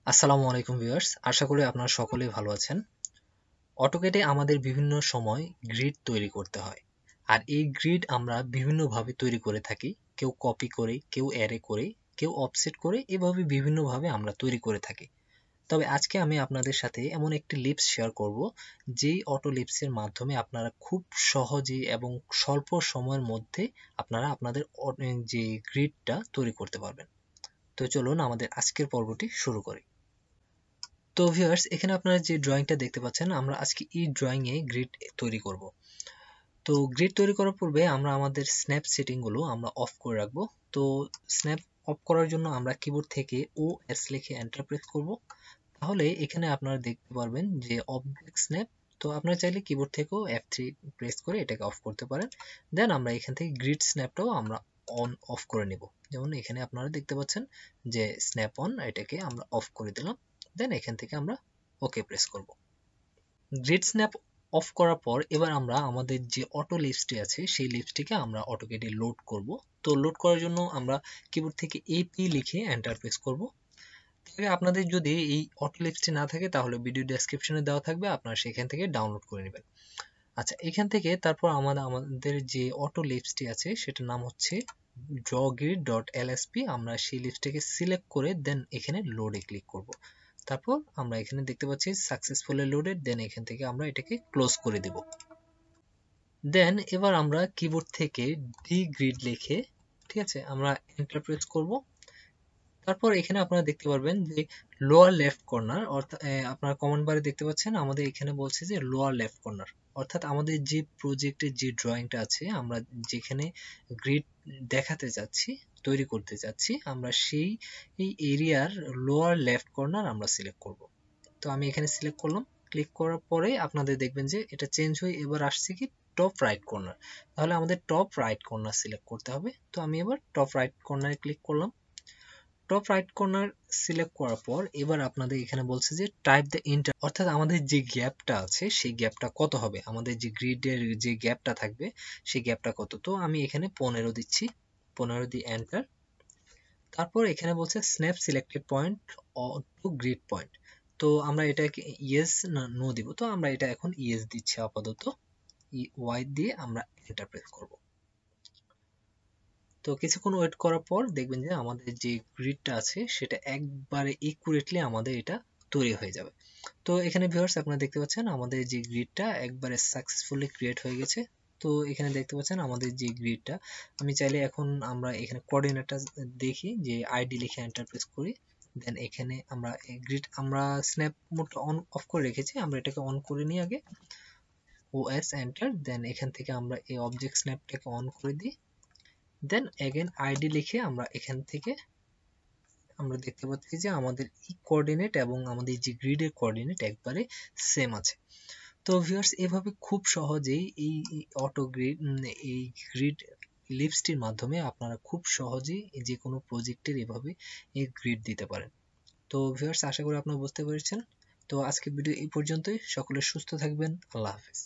আসসালামু আলাইকুম ভিউয়ার্স, আশা করি আপনারা সকলেই ভালো আছেন। অটোক্যাডে আমাদের বিভিন্ন সময় গ্রিড তৈরি করতে হয়, আর এই গ্রিড আমরা বিভিন্নভাবে তৈরি করে থাকি। কেউ কপি করে, কেউ অ্যারে করে, কেউ অফসেট করে, এভাবে বিভিন্নভাবে আমরা তৈরি করে থাকি। তবে আজকে আমি আপনাদের সাথে এমন একটি লিপস শেয়ার করব, যেই অটো লিপসের মাধ্যমে আপনারা খুব সহজে এবং স্বল্প সময়ের মধ্যে আপনারা আপনাদের যে গ্রিডটা তৈরি করতে পারবেন। তো চলুন আমাদের আজকের পর্বটি শুরু করি। তো ভিউয়ার্স, এখানে আপনারা যে ড্রয়িংটা দেখতে পাচ্ছেন, আমরা আজকে এই ড্রয়িং এ গ্রিড তৈরি করব। তো গ্রিড তৈরি করার পূর্বে আমরা আমাদের স্ন্যাপ সেটিং গুলো আমরা অফ করে রাখবো। তো স্ন্যাপ অফ করার জন্য আমরা কিবোর্ড থেকে OS লিখে এন্টার প্রেস করব। তাহলে এখানে আপনারা দেখতে পারবেন যে অবজেক্ট স্ন্যাপ। তো আপনারা চাইলে কিবোর্ড থেকেও F3 প্রেস করে এটাকে অফ করতে পারেন। দেন আমরা এখান থেকে গ্রিড স্ন্যাপটাও আমরা অন অফ করে নিব। যেমন এখানে আপনারা দেখতে পাচ্ছেন যে স্ন্যাপ অন, এটাকে আমরা অফ করে দিলাম। দেন এখান থেকে আমরা ওকে প্রেস করব। গ্রিড স্ন্যাপ অফ করার পর এবার আমরা আমাদের যে অটো লিস্টটি আছে সেই লিস্টটিকে আমরা অটোক্যাডে লোড করব। তো লোড করার জন্য আমরা কিবোর্ড থেকে AP লিখে এন্টার প্রেস করব। তবে আপনাদের যদি এই অটো লিস্টটি না থাকে তাহলে ভিডিও ডেসক্রিপশনে দেওয়া থাকবে, আপনারা সেখান থেকে ডাউনলোড করে নেবেন। আচ্ছা, এখান থেকে তারপর আমাদের যে অটো লিস্টটি আছে সেটার নাম হচ্ছে drawgrid.lsp। আমরা সেই লিস্টটাকে সিলেক্ট করে দেন এখানে লোডে ক্লিক করব। তারপর আমরা এখানে দেখতে পাচ্ছি সাকসেসফুলি লোডেড। দেন এখান থেকে আমরা এটাকে ক্লোজ করে দেব। দেন এবার আমরা কিবোর্ড থেকে dgrid লিখে, ঠিক আছে, আমরা এন্টার প্রেস করব। তারপর এখানে আপনারা দেখতে পারবেন যে লোয়ার লেফট কর্নার, অর্থাৎ আপনারা কমান্ড বারে দেখতে পাচ্ছেন আমাদের এখানে বলছে যে লোয়ার লেফট কর্নার, অর্থাৎ আমাদের যে প্রজেক্টের যে ড্রয়িংটা আছে, আমরা যেখানে গ্রিড দেখাতে যাচ্ছি, তৈরি করতে যাচ্ছি, আমরা সেই এই এরিয়ার লোয়ার লেফট কর্নার আমরা সিলেক্ট করব। তো আমি এখানে সিলেক্ট করলাম। ক্লিক করার পরে আপনাদের দেখবেন যে এটা চেঞ্জ হয়ে এবার আসছে কি টপ রাইট কর্নার। তাহলে আমাদের টপ রাইট কর্নার সিলেক্ট করতে হবে। তো আমি এবার টপ রাইট কর্নারে ক্লিক করলাম। টপ রাইট কর্নার সিলেক্ট করার পর এবার আপনাদের এখানে বলছে যে টাইপ দ্য ইন্টার, অর্থাৎ আমাদের যে গ্যাপটা আছে সেই গ্যাপটা কত হবে, আমাদের যে গ্রিডের যে গ্যাপটা থাকবে সেই গ্যাপটা কত। তো আমি এখানে 15 দিচ্ছি, 15 দিয়ে এন্টার। তারপর এখানে বলছে snap selected point to grid point. তো আমরা এটাকে ইয়েস না নো দিব। তো আমরা এটা এখন ইয়েস দিচ্ছি আপাতত। ওয়াই দিয়ে আমরা এন্টার প্রেস করব। তো কিছুক্ষণ ওয়েট করার পর দেখবেন যে আমাদের যে গ্রিডটা আছে সেটা একবারে একুরেটলি আমাদের এটা তৈরি হয়ে যাবে। তো এখানে ভিউয়ার্স আপনারা দেখতে পাচ্ছেন আমাদের যে গ্রিডটা একবারে সাকসেসফুলি ক্রিয়েট হয়ে গেছে। তো এখানে দেখতে পাচ্ছেন আমাদের যে গ্রিডটা, আমি চাইলে এখন আমরা এখানে কোঅর্ডিনেটটা দেখি যে আইডি লিখে এন্টার প্রেস করি। দেন এখানে আমরা গ্রিড আমরা স্ন্যাপ মোডটা অন অফ করে রেখেছি, আমরা এটাকে অন করে নিই আগে। OS enter. দেন এখান থেকে আমরা এই অবজেক্ট স্ন্যাপটাকে অন করে দিই। দেন এগেন আইডি লিখে আমরা এখান থেকে আমরা দেখতে পাচ্ছি যে আমাদের ই কোঅর্ডিনেট এবং আমাদের যে গ্রিডের কোঅর্ডিনেট একবারে সেম আছে। তো ভিউয়ার্স, এভাবে খুব সহজেই এই অটো গ্রিড এই গ্রিড লিপসটির মাধ্যমে আপনারা খুব সহজেই যে কোনো প্রজেক্টের এভাবে এই গ্রিড দিতে পারেন। তো ভিউয়ার্স, আশা করি আপনারা বুঝতে পেরেছেন। তো আজকে ভিডিও এই পর্যন্তই। সকলে সুস্থ থাকবেন। আল্লাহ হাফেজ।